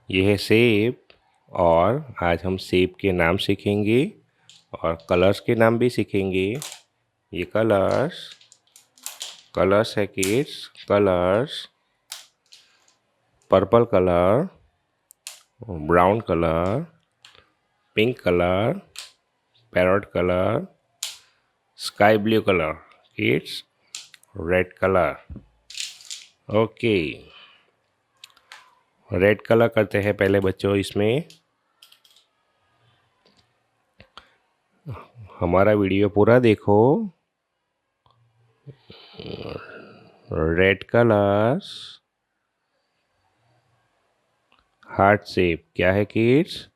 ये है सेब, और आज हम सेब के नाम सीखेंगे और कलर्स के नाम भी सीखेंगे। ये कलर्स है kids, colours, purple colour, brown colour, pink colour, parrot colour, sky blue colour, kids, red colour. Okay, red colour करते हैं पहले बच्चों। इसमें हमारा वीडियो पूरा देखो। रेड कलर्स, हार्ट शेप क्या है किड्स?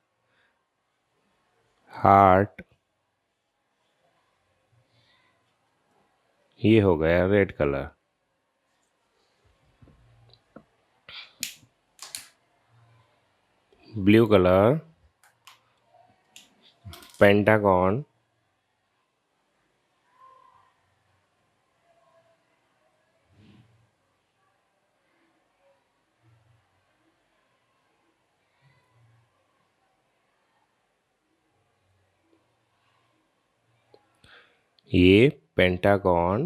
हार्ट। ये हो गया red colour. Blue colour, pentagon. ये pentagon,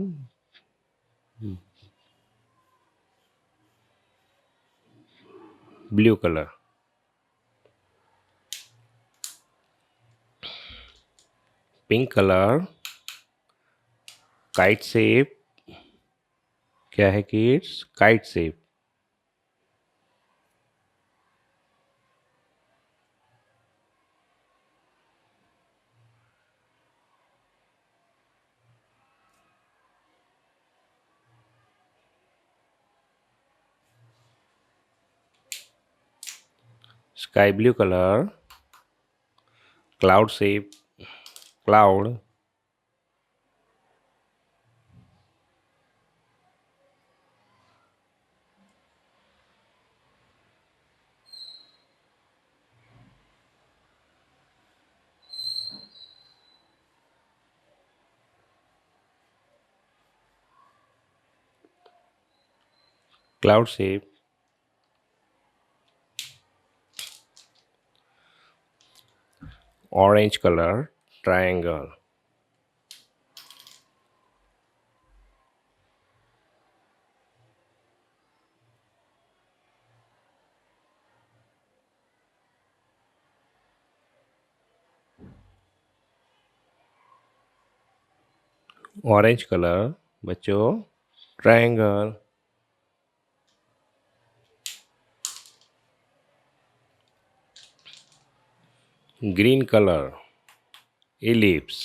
blue colour. Pink colour, kite shape क्या है kids? Kite shape. Sky blue colour, cloud shape, cloud. Cloud shape. Orange colour, triangle. Orange colour बच्चों, triangle. Green colour, ellipse.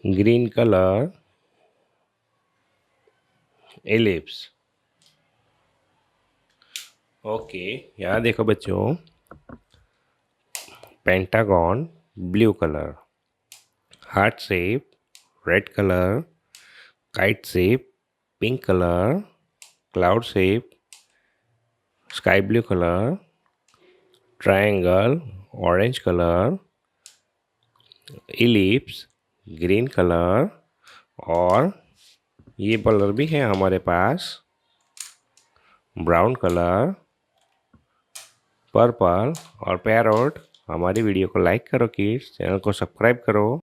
Green colour, ellipse. Okay, यहाँ देखो बच्चों, pentagon, blue colour, heart shape, red colour, kite shape, pink colour, cloud shape, sky blue colour, triangle, orange colour, ellipse, green colour, और ये colour भी है हमारे पास, brown colour, purple और parrot. हमारी वीडियो को लाइक करो किड्स, चैनल को सब्सक्राइब करो।